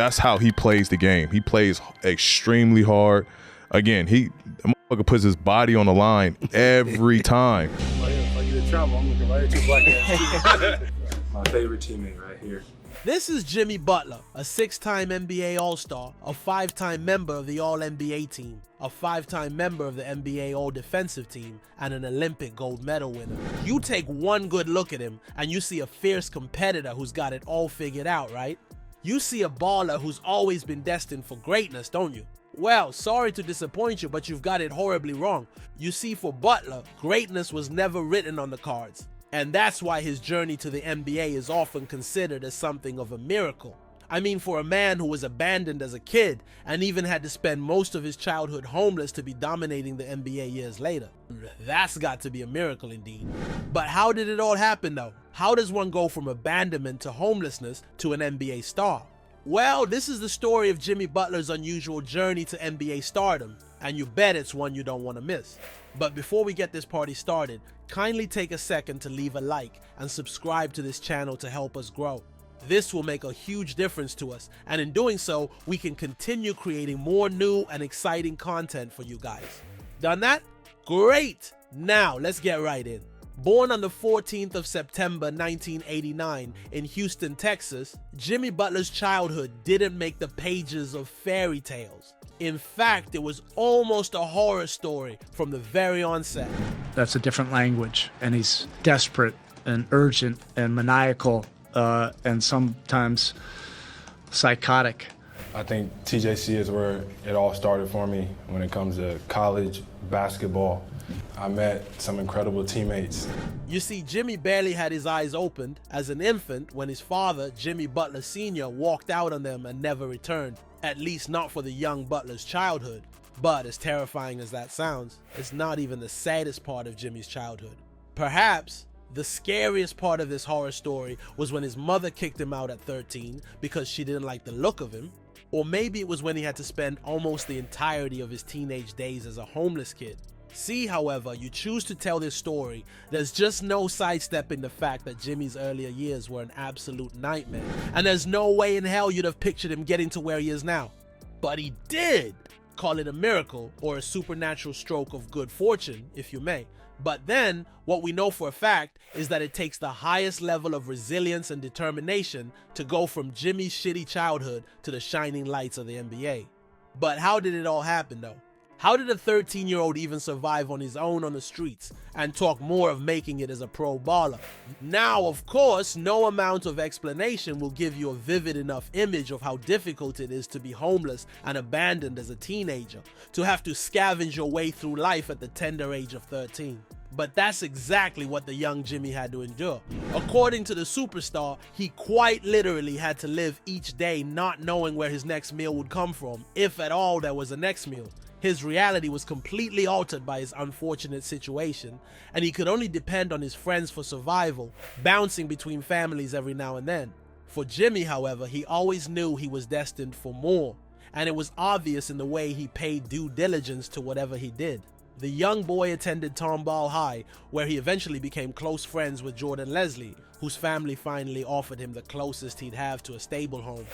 That's how he plays the game. He plays extremely hard. Again, the motherfucker puts his body on the line every time. Oh, yeah, if I get in trouble, I'm looking right at your black ass. My favorite teammate right here. This is Jimmy Butler, a 6-time NBA All-Star, a 5-time member of the All-NBA team, a 5-time member of the NBA All-Defensive team, and an Olympic gold medal winner. You take one good look at him, and you see a fierce competitor who's got it all figured out, right? You see a baller who's always been destined for greatness, don't you? Well, sorry to disappoint you, but you've got it horribly wrong. You see, for Butler, greatness was never written on the cards. And that's why his journey to the NBA is often considered as something of a miracle. I mean, for a man who was abandoned as a kid and even had to spend most of his childhood homeless to be dominating the NBA years later. That's got to be a miracle indeed. But how did it all happen though? How does one go from abandonment to homelessness to an NBA star? Well, this is the story of Jimmy Butler's unusual journey to NBA stardom, and you bet it's one you don't want to miss. But before we get this party started, kindly take a second to leave a like and subscribe to this channel to help us grow. This will make a huge difference to us, and in doing so, we can continue creating more new and exciting content for you guys. Done that? Great! Now, let's get right in. Born on the 14th of September 1989 in Houston, Texas, Jimmy Butler's childhood didn't make the pages of fairy tales. In fact, it was almost a horror story from the very onset. That's a different language, and he's desperate and urgent and maniacal and sometimes psychotic. I think TJC is where it all started for me when it comes to college basketball. I met some incredible teammates. You see, Jimmy barely had his eyes opened as an infant when his father, Jimmy Butler Sr., walked out on them and never returned. At least not for the young Butler's childhood. But as terrifying as that sounds, it's not even the saddest part of Jimmy's childhood. Perhaps the scariest part of this horror story was when his mother kicked him out at 13 because she didn't like the look of him. Or maybe it was when he had to spend almost the entirety of his teenage days as a homeless kid. See, however you choose to tell this story, there's just no sidestepping the fact that Jimmy's earlier years were an absolute nightmare, and there's no way in hell you'd have pictured him getting to where he is now. But he did! Call it a miracle or a supernatural stroke of good fortune, if you may. But then, what we know for a fact is that it takes the highest level of resilience and determination to go from Jimmy's shitty childhood to the shining lights of the NBA. But how did it all happen though? How did a 13-year-old even survive on his own on the streets, and talk more of making it as a pro baller? Now, of course, no amount of explanation will give you a vivid enough image of how difficult it is to be homeless and abandoned as a teenager, to have to scavenge your way through life at the tender age of 13. But that's exactly what the young Jimmy had to endure. According to the superstar, he quite literally had to live each day not knowing where his next meal would come from, if at all there was a next meal. His reality was completely altered by his unfortunate situation, and he could only depend on his friends for survival, bouncing between families every now and then. For Jimmy, however, he always knew he was destined for more, and it was obvious in the way he paid due diligence to whatever he did. The young boy attended Tomball High, where he eventually became close friends with Jordan Leslie, whose family finally offered him the closest he'd have to a stable home.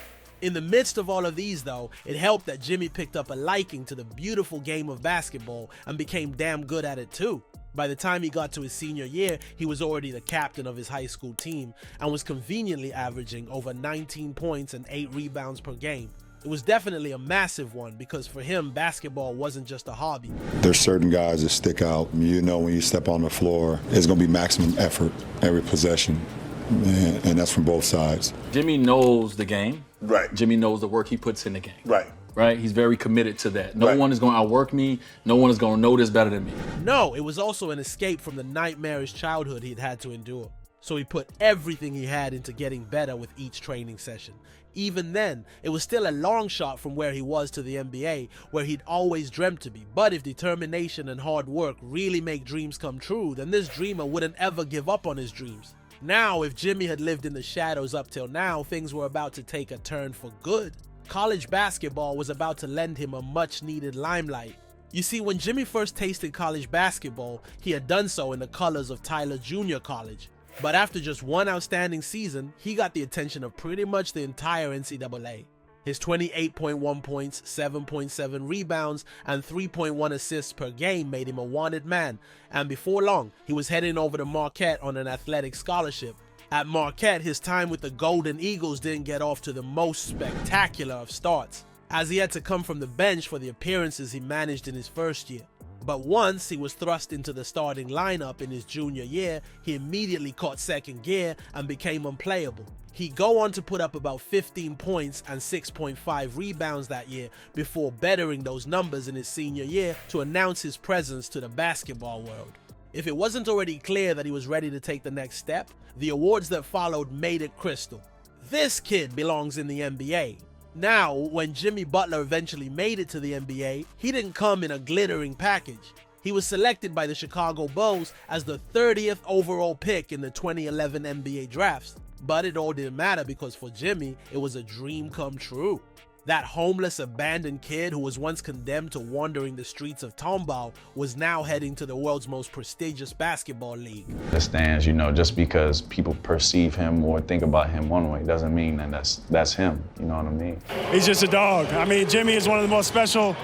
In the midst of all of these though, it helped that Jimmy picked up a liking to the beautiful game of basketball and became damn good at it too. By the time he got to his senior year, he was already the captain of his high school team and was conveniently averaging over 19 points and 8 rebounds per game. It was definitely a massive one because for him, basketball wasn't just a hobby. There's certain guys that stick out. You know when you step on the floor, it's going to be maximum effort every possession, and that's from both sides. Jimmy knows the game. Right. Jimmy knows the work he puts in the game. Right. Right? He's very committed to that. No Right. one is going to outwork me. No one is going to know this better than me. No, it was also an escape from the nightmarish childhood he'd had to endure. So he put everything he had into getting better with each training session. Even then, it was still a long shot from where he was to the NBA, where he'd always dreamt to be. But if determination and hard work really make dreams come true, then this dreamer wouldn't ever give up on his dreams. Now, if Jimmy had lived in the shadows up till now, things were about to take a turn for good. College basketball was about to lend him a much-needed limelight. You see, when Jimmy first tasted college basketball, he had done so in the colors of Tyler Junior College. But after just one outstanding season, he got the attention of pretty much the entire NCAA. His 28.1 points, 7.7 rebounds, and 3.1 assists per game made him a wanted man, and before long, he was heading over to Marquette on an athletic scholarship. At Marquette, his time with the Golden Eagles didn't get off to the most spectacular of starts, as he had to come from the bench for the appearances he managed in his first year. But once he was thrust into the starting lineup in his junior year, he immediately caught second gear and became unplayable. He'd go on to put up about 15 points and 6.5 rebounds that year before bettering those numbers in his senior year to announce his presence to the basketball world. If it wasn't already clear that he was ready to take the next step, the awards that followed made it crystal. This kid belongs in the NBA. Now, when Jimmy Butler eventually made it to the NBA, he didn't come in a glittering package. He was selected by the Chicago Bulls as the 30th overall pick in the 2011 NBA drafts. But it all didn't matter because for Jimmy, it was a dream come true. That homeless, abandoned kid who was once condemned to wandering the streets of Tomball was now heading to the world's most prestigious basketball league. The stands, just because people perceive him or think about him one way doesn't mean that that's him, you know what I mean? He's just a dog. Jimmy is one of the most special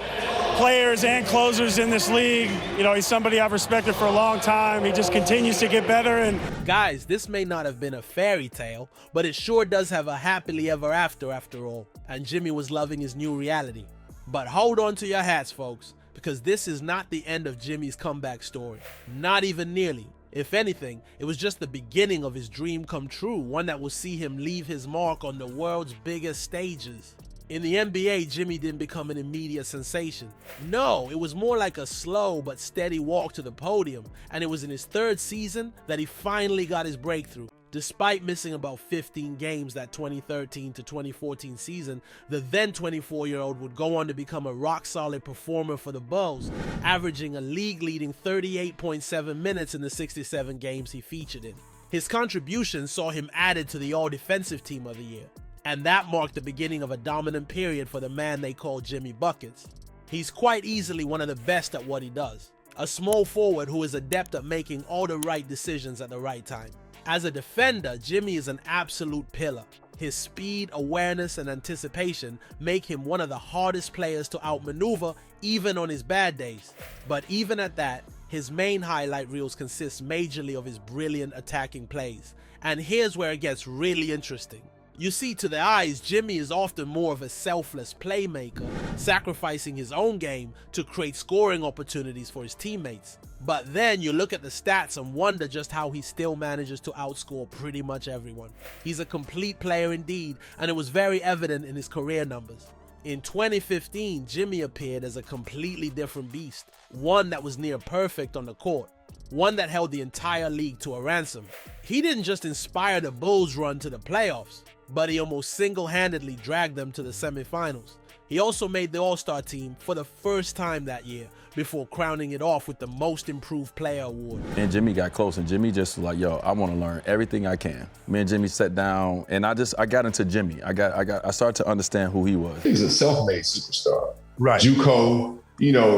players and closers in this league. He's somebody I've respected for a long time. He just continues to get better. And guys, this may not have been a fairy tale, but it sure does have a happily ever after all. And Jimmy was loving his new reality. But hold on to your hats, folks, because this is not the end of Jimmy's comeback story. Not even nearly. If anything, it was just the beginning of his dream come true, one that will see him leave his mark on the world's biggest stages. In the NBA, Jimmy didn't become an immediate sensation. No, it was more like a slow but steady walk to the podium, and it was in his third season that he finally got his breakthrough. Despite missing about 15 games that 2013 to 2014 season, the then 24-year-old would go on to become a rock-solid performer for the Bulls, averaging a league-leading 38.7 minutes in the 67 games he featured in. His contribution saw him added to the All-Defensive Team of the Year, and that marked the beginning of a dominant period for the man they call Jimmy Buckets. He's quite easily one of the best at what he does, a small forward who is adept at making all the right decisions at the right time. As a defender, Jimmy is an absolute pillar. His speed, awareness, and anticipation make him one of the hardest players to outmaneuver even on his bad days. But even at that, his main highlight reels consist majorly of his brilliant attacking plays. And here's where it gets really interesting. You see, to the eyes, Jimmy is often more of a selfless playmaker, sacrificing his own game to create scoring opportunities for his teammates. But then you look at the stats and wonder just how he still manages to outscore pretty much everyone. He's a complete player indeed, and it was very evident in his career numbers. In 2015, Jimmy appeared as a completely different beast, one that was near perfect on the court, one that held the entire league to a ransom. He didn't just inspire the Bulls' run to the playoffs, but he almost single-handedly dragged them to the semifinals. He also made the All-Star team for the first time that year, before crowning it off with the Most Improved Player award. And Jimmy got close, and Jimmy just was like, yo, I want to learn everything I can. Me and Jimmy sat down, and I got into Jimmy. I started to understand who he was. He's a self-made superstar. right. JUCO,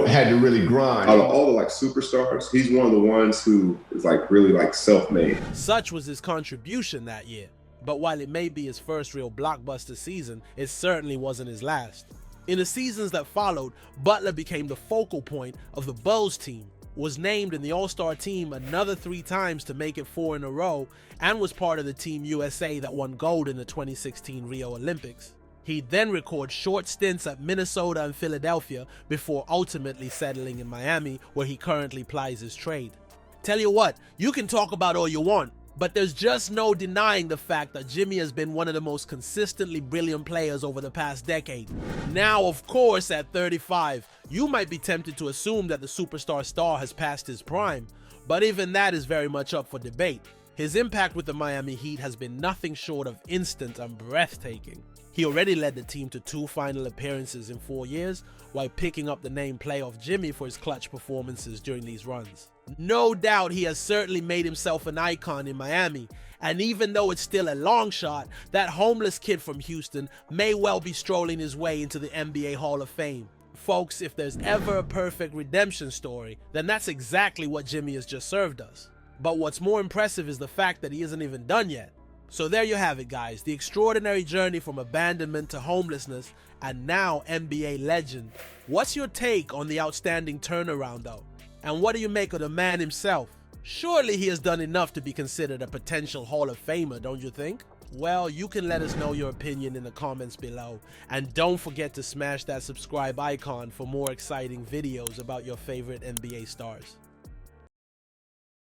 had to really grind. Out of all the superstars, he's one of the ones who is really self-made. Such was his contribution that year. But while it may be his first real blockbuster season, it certainly wasn't his last. In the seasons that followed, Butler became the focal point of the Bulls team, was named in the All-Star team another 3 times to make it 4 in a row, and was part of the Team USA that won gold in the 2016 Rio Olympics. He'd then record short stints at Minnesota and Philadelphia before ultimately settling in Miami, where he currently plies his trade. Tell you what, you can talk about all you want, but there's just no denying the fact that Jimmy has been one of the most consistently brilliant players over the past decade. Now, of course, at 35, you might be tempted to assume that the superstar star has passed his prime, but even that is very much up for debate. His impact with the Miami Heat has been nothing short of instant and breathtaking. He already led the team to 2 final appearances in 4 years, while picking up the name Playoff Jimmy for his clutch performances during these runs. No doubt he has certainly made himself an icon in Miami, and even though it's still a long shot, that homeless kid from Houston may well be strolling his way into the NBA Hall of Fame. Folks, if there's ever a perfect redemption story, then that's exactly what Jimmy has just served us. But what's more impressive is the fact that he isn't even done yet. So there you have it, guys. The extraordinary journey from abandonment to homelessness and now NBA legend. What's your take on the outstanding turnaround though? And what do you make of the man himself? Surely he has done enough to be considered a potential Hall of Famer, don't you think? Well, you can let us know your opinion in the comments below. And don't forget to smash that subscribe icon for more exciting videos about your favorite NBA stars.